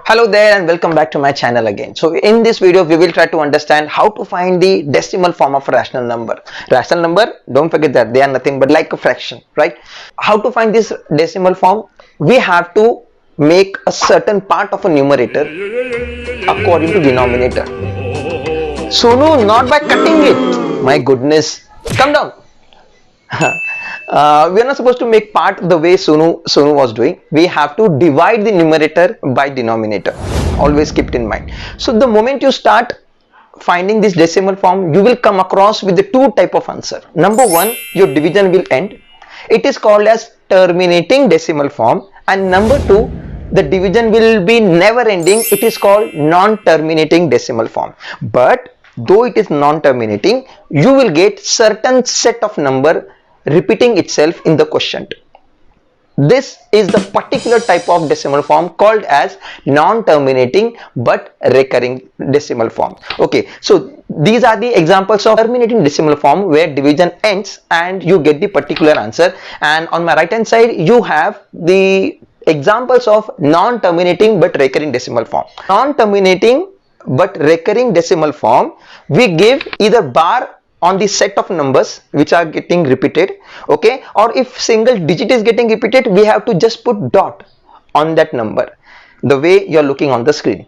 Hello there and welcome back to my channel again. So in this video we will try to understand how to find the decimal form of a rational number. Rational number, don't forget that they are nothing but like a fraction, right? How to find this decimal form? We have to make a certain part of a numerator according to denominator. Sonu, not by cutting it. My goodness. Come down. We are not supposed to make part the way Sonu was doing. We have to divide the numerator by denominator. Always keep it in mind. So the moment you start finding this decimal form, you will come across with the two type of answer. Number one, your division will end. It is called as terminating decimal form. And number two, the division will be never ending. It is called non-terminating decimal form. But though it is non-terminating, you will get certain set of number repeating itself in the quotient. This is the particular type of decimal form called as non-terminating but recurring decimal form. Okay, so these are the examples of terminating decimal form where division ends and you get the particular answer, and on my right hand side you have the examples of non-terminating but recurring decimal form. Non-terminating but recurring decimal form, we give either bar on the set of numbers which are getting repeated, okay, or if single digit is getting repeated, we have to just put dot on that number the way you're looking on the screen.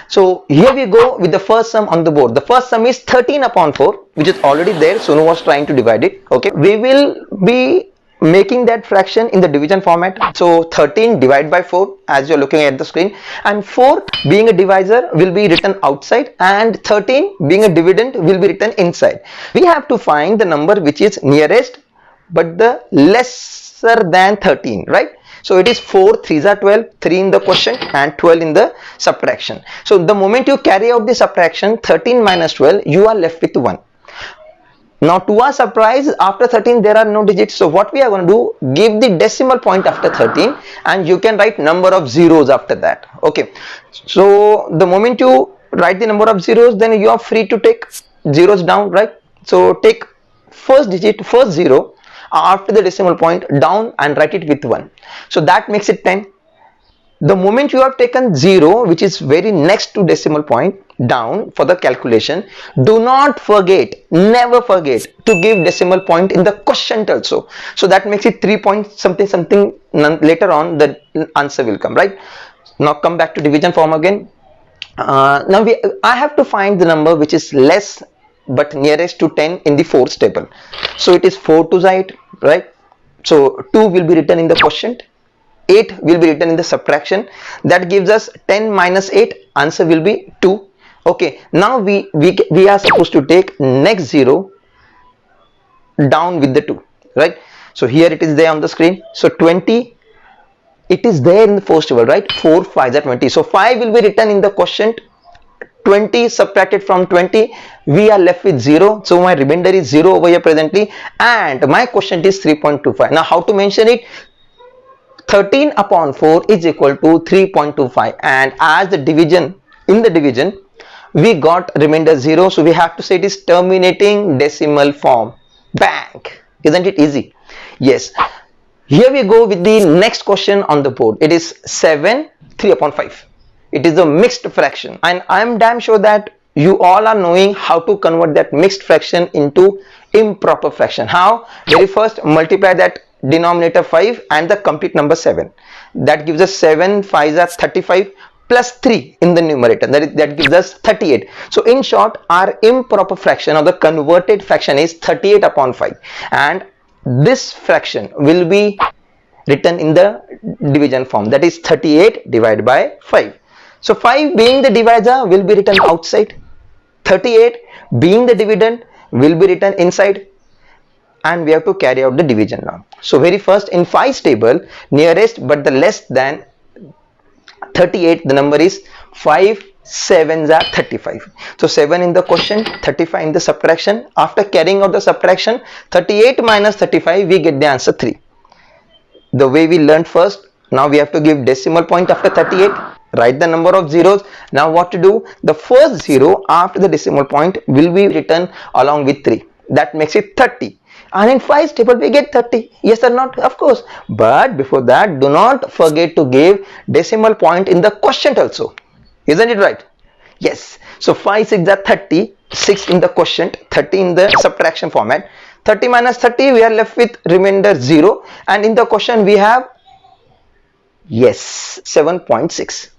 So here we go with the first sum on the board. The first sum is 13 upon 4, which is already there. Sonu was trying to divide it. Okay, we will be making that fraction in the division format. So 13 divided by 4 as you're looking at the screen, and 4 being a divisor will be written outside and 13 being a dividend will be written inside. We have to find the number which is nearest but the lesser than 13, right? So it is 4 3s are 12, 3 in the quotient and 12 in the subtraction. So the moment you carry out the subtraction, 13 minus 12, you are left with 1. Now to our surprise, after 13 there are no digits. So what we are going to do, give the decimal point after 13 and you can write number of zeros after that. Okay, so the moment you write the number of zeros, then you are free to take zeros down, right? So take first digit, first zero after the decimal point down and write it with 1. So that makes it 10. The moment you have taken 0, which is very next to decimal point, down for the calculation, do not forget, never forget to give decimal point in the quotient also. So that makes it 3 point something something. Later on the answer will come, right? Now come back to division form again. I have to find the number which is less but nearest to 10 in the fourth table. So it is 4 to 8, right? So 2 will be written in the quotient, 8 will be written in the subtraction. That gives us 10 minus 8, answer will be 2. Okay, now we are supposed to take next 0 down with the 2, right? So here it is there on the screen. So 20, it is there in the first table, right? 4 5s are 20. So 5 will be written in the quotient, 20 subtracted from 20, we are left with 0. So my remainder is 0 over here presently, and my quotient is 3.25. Now how to mention it? 13 upon 4 is equal to 3.25, and as the division, in the division we got remainder 0, so we have to say it is terminating decimal form. Bang! Isn't it easy? Yes. Here we go with the next question on the board. It is 7 3 upon 5. It is a mixed fraction, and I am damn sure that you all are knowing how to convert that mixed fraction into improper fraction. How? Very first, multiply that denominator 5 and the complete number 7. That gives us 7 5s are 35 plus 3 in the numerator. That gives us 38. So in short, our improper fraction or the converted fraction is 38 upon 5, and this fraction will be written in the division form, that is 38 divided by 5. So 5 being the divisor will be written outside, 38 being the dividend will be written inside, and we have to carry out the division now. So very first, in 5's table, nearest but the less than 38, the number is 5 7s are 35. So 7 in the quotient, 35 in the subtraction. After carrying out the subtraction, 38 minus 35, we get the answer 3. The way we learned first, now we have to give decimal point after 38, write the number of zeros. Now what to do? The first 0 after the decimal point will be written along with 3. That makes it 30. and in 5's table we get 30. Yes or not? Of course. But before that, do not forget to give decimal point in the quotient also. Isn't it right? Yes. So 5 6 are 30, 6 in the quotient, 30 in the subtraction format. 30 minus 30, we are left with remainder 0, and in the quotient we have, yes, 7.6.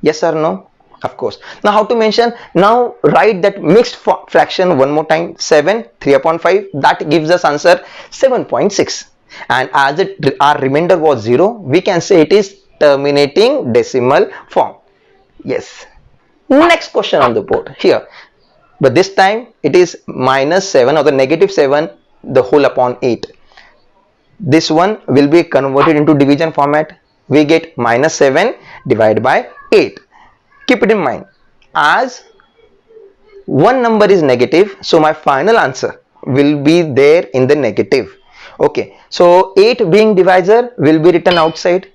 Yes or no? Of course. Now how to mention? Now write that mixed fraction one more time. 7 3 upon 5, that gives us answer 7.6, and as our remainder was 0, we can say it is terminating decimal form. Yes. Next question on the board here, but this time it is minus 7 or the negative 7 the whole upon 8. This one will be converted into division format. We get minus 7 divided by 8. Keep it in mind, as one number is negative, so my final answer will be there in the negative. Okay, so 8 being divisor will be written outside,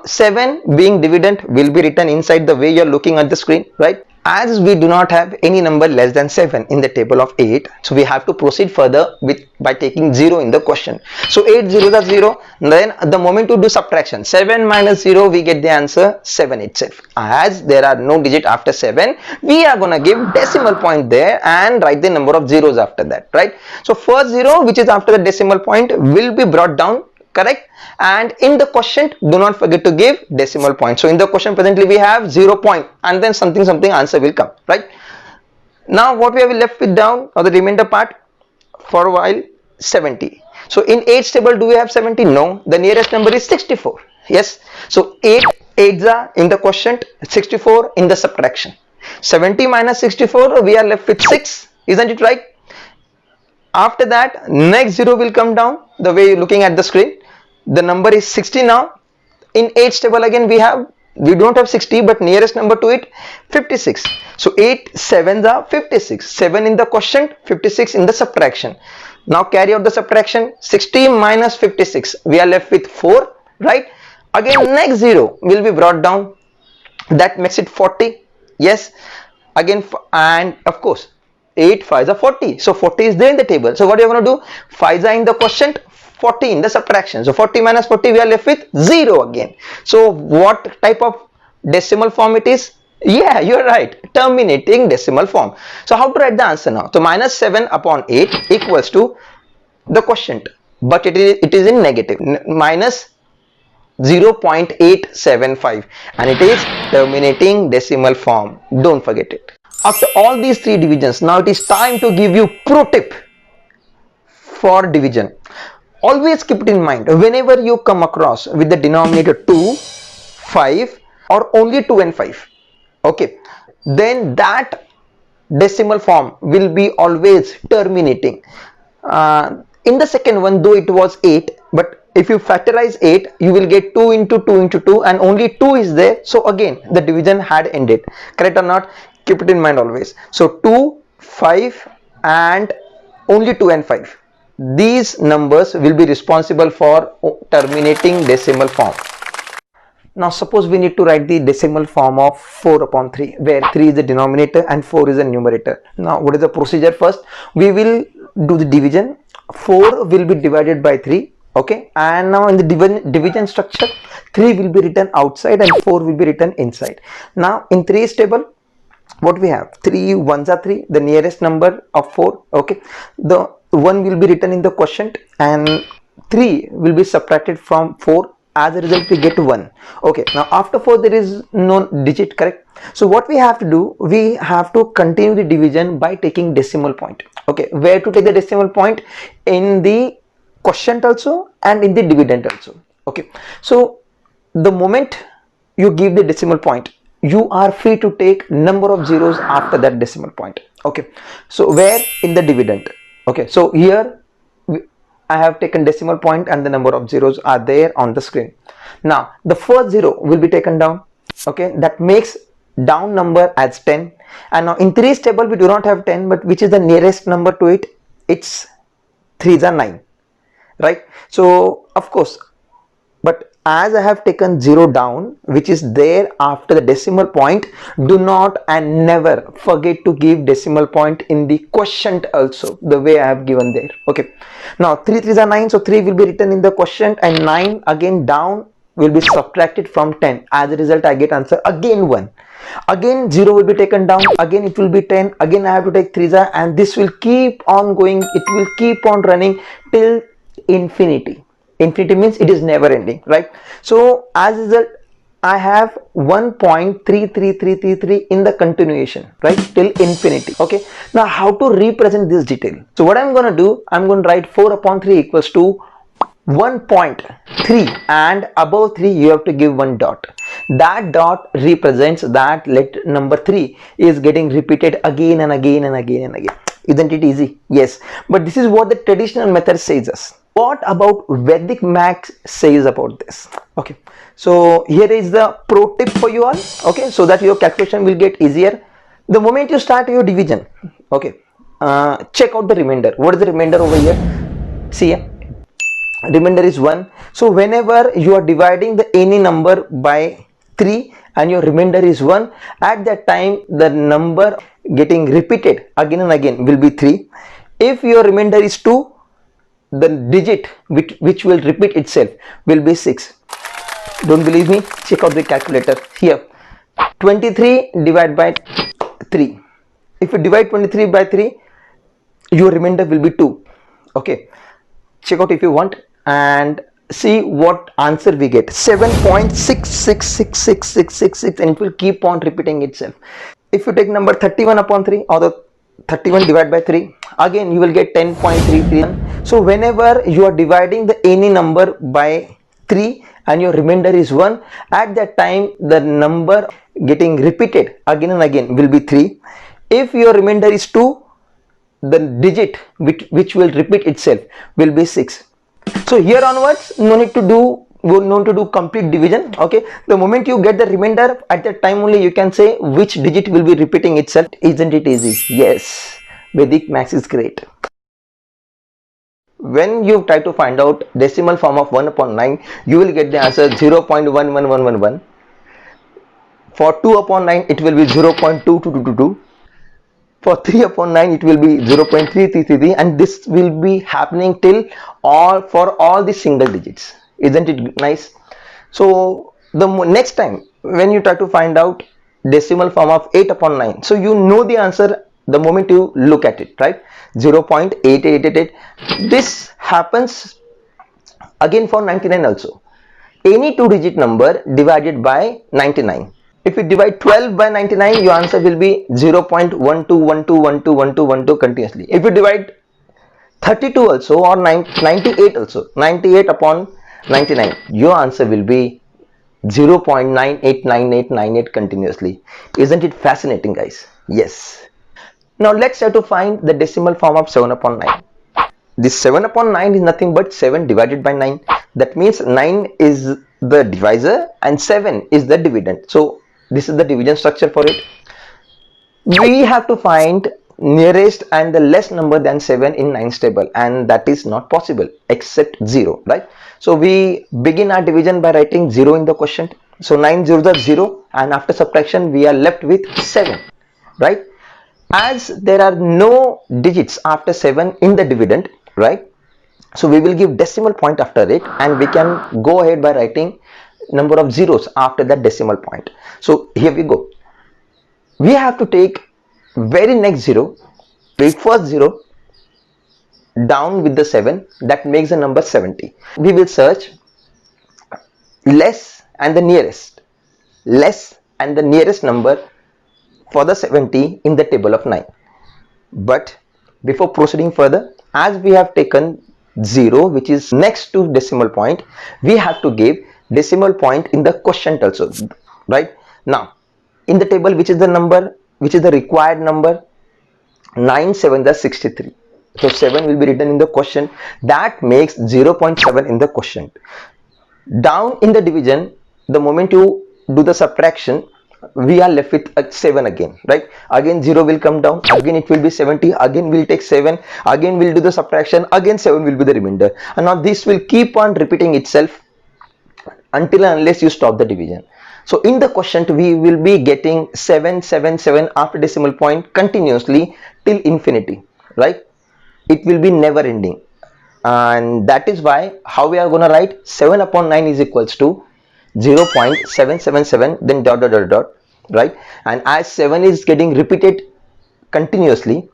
7 being dividend will be written inside the way you are looking at the screen, right? As we do not have any number less than 7 in the table of 8, so we have to proceed further by taking 0 in the question. So 8 zeros are 0. Then the moment you do subtraction, 7 minus 0, we get the answer 7 itself. As there are no digit after 7, we are gonna give decimal point there and write the number of zeros after that, right? So first 0, which is after the decimal point, will be brought down, correct? And in the quotient, do not forget to give decimal point. So in the question presently we have 0 point, and then something answer will come, right? Now what we have left with down, or the remainder part, for a while, 70. So in 8's table, do we have 70? No. The nearest number is 64. Yes. So 8 8s are in the quotient, 64 in the subtraction. 70 minus 64, we are left with 6. Isn't it right? After that, next 0 will come down the way you're looking at the screen. The number is 60 now. In 8's table again we don't have 60, but nearest number to it, 56. So 8 7s are 56. 7 in the quotient, 56 in the subtraction. Now carry out the subtraction. 60 minus 56, we are left with 4, right? Again next 0 will be brought down, that makes it 40. Yes. Again, and of course 8 5s are 40, so 40 is there in the table. So what you are going to do? 5s are in the quotient, 40 in the subtraction. So 40 minus 40, we are left with 0 again. So what type of decimal form it is? Yeah, you're right, terminating decimal form. So how to write the answer now? So minus 7 upon 8 equals to the quotient, but it is in negative, minus 0.875, and it is terminating decimal form. Don't forget it. After all these 3 divisions, now it is time to give you pro tip for division. Always keep it in mind, whenever you come across with the denominator 2, 5 or only 2 and 5, okay, then that decimal form will be always terminating. In the second one, though it was 8, but if you factorize 8, you will get 2 into 2 into 2, and only 2 is there. So again, the division had ended. Correct or not? Keep it in mind always. So 2, 5 and only 2 and 5. These numbers will be responsible for terminating decimal form. Now suppose we need to write the decimal form of 4 upon 3, where 3 is the denominator and 4 is the numerator. Now what is the procedure? First we will do the division. 4 will be divided by 3, okay, and now in the division structure, 3 will be written outside and 4 will be written inside. Now in 3's table, what we have? 3 1s are 3, the nearest number of 4, okay. The 1 will be written in the quotient and 3 will be subtracted from 4. As a result, we get 1. Okay, now after 4 there is no digit, correct? So what we have to do, we have to continue the division by taking decimal point. Okay, where to take the decimal point? In the quotient also and in the dividend also. Okay, so the moment you give the decimal point, you are free to take number of zeros after that decimal point. Okay, so where? In the dividend. Okay, so here I have taken decimal point and the number of zeros are there on the screen. Now the first 0 will be taken down. Okay, that makes down number as 10. And now in 3's table we do not have 10, but which is the nearest number to it? It's 3s are 9, right? So of course, but as I have taken 0 down, which is there after the decimal point, do not and never forget to give decimal point in the quotient also, the way I have given there. Okay, now 3 3s are 9, so 3 will be written in the quotient and 9 again down will be subtracted from 10. As a result, I get answer again 1. Again 0 will be taken down, again it will be 10, again I have to take 3s, and this will keep on going, it will keep on running till infinity. Infinity means it is never ending, right? So as a result, I have 1.33333 in the continuation, right, till infinity. Okay, now how to represent this detail? So what I'm going to do, I'm going to write 4 upon 3 equals to 1.3, and above 3 you have to give one dot. That dot represents that let number 3 is getting repeated again and again and again and again. Isn't it easy? Yes, but this is what the traditional method says us. What about Vedic math says about this? Okay, so here is the pro tip for you all. Okay, so that your calculation will get easier. The moment you start your division, okay, check out the remainder. What is the remainder over here? See here, remainder is 1. So whenever you are dividing the any number by 3 and your remainder is 1, at that time the number getting repeated again and again will be 3. If your remainder is 2, the digit which will repeat itself will be 6. Don't believe me? Check out the calculator here. 23 divided by 3. If you divide 23 by 3, your remainder will be 2. Okay, check out if you want and see what answer we get. 7.666666, and it will keep on repeating itself. If you take number 31 upon 3 or the 31 divided by 3, again you will get 10.331. So whenever you are dividing the any number by 3 and your remainder is 1, at that time the number getting repeated again and again will be 3. If your remainder is 2, the digit which will repeat itself will be 6. So here onwards, no need to do complete division. Okay, the moment you get the remainder, at that time only you can say which digit will be repeating itself. Isn't it easy? Yes, Vedic maths is great. When you try to find out decimal form of 1 upon 9, you will get the answer 0.11111. For 2 upon 9, it will be 0.22222. For 3 upon 9, it will be 0.3333, and this will be happening till for all the single digits. Isn't it nice? So the next time when you try to find out decimal form of 8 upon 9, so you know the answer the moment you look at it, right? 0.8888. This happens again for 99 also. Any 2-digit number divided by 99. If you divide 12 by 99, your answer will be 0.1212121212 continuously. If you divide 32 also or 98 also, 98 upon 99, your answer will be 0.989898 continuously. Isn't it fascinating, guys? Yes. Now let's try to find the decimal form of 7 upon 9. This 7 upon 9 is nothing but 7 divided by 9. That means 9 is the divisor and 7 is the dividend. So this is the division structure for it. We have to find nearest and the less number than 7 in 9's table, and that is not possible except 0, right? So we begin our division by writing 0 in the quotient. So 9 zeros are 0, and after subtraction we are left with 7, right? As there are no digits after 7 in the dividend, right? So we will give decimal point after it, and we can go ahead by writing number of zeros after that decimal point. So here we go. We have to take very next 0, take first 0 down with the 7, that makes the number 70. We will search less and the nearest number for the 70 in the table of 9. But before proceeding further, as we have taken 0 which is next to decimal point, we have to give decimal point in the quotient also, right? Now in the table, which is the number, which is the required number, 9 7 is 63. So 7 will be written in the quotient, that makes 0.7 in the quotient. Down in the division, the moment you do the subtraction, we are left with 7 again, right? Again 0 will come down, again it will be 70, again we'll take 7, again we'll do the subtraction, again 7 will be the remainder, and now this will keep on repeating itself until and unless you stop the division. So in the quotient we will be getting 777 after decimal point continuously till infinity, right? It will be never ending, and that is why how we are going to write 7 upon 9 is equals to 0.777, then dot dot dot dot, right? And as 7 is getting repeated continuously,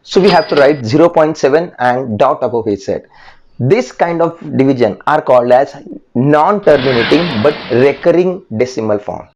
so we have to write 0.7 and dot above it said. This kind of division are called as non-terminating but recurring decimal form.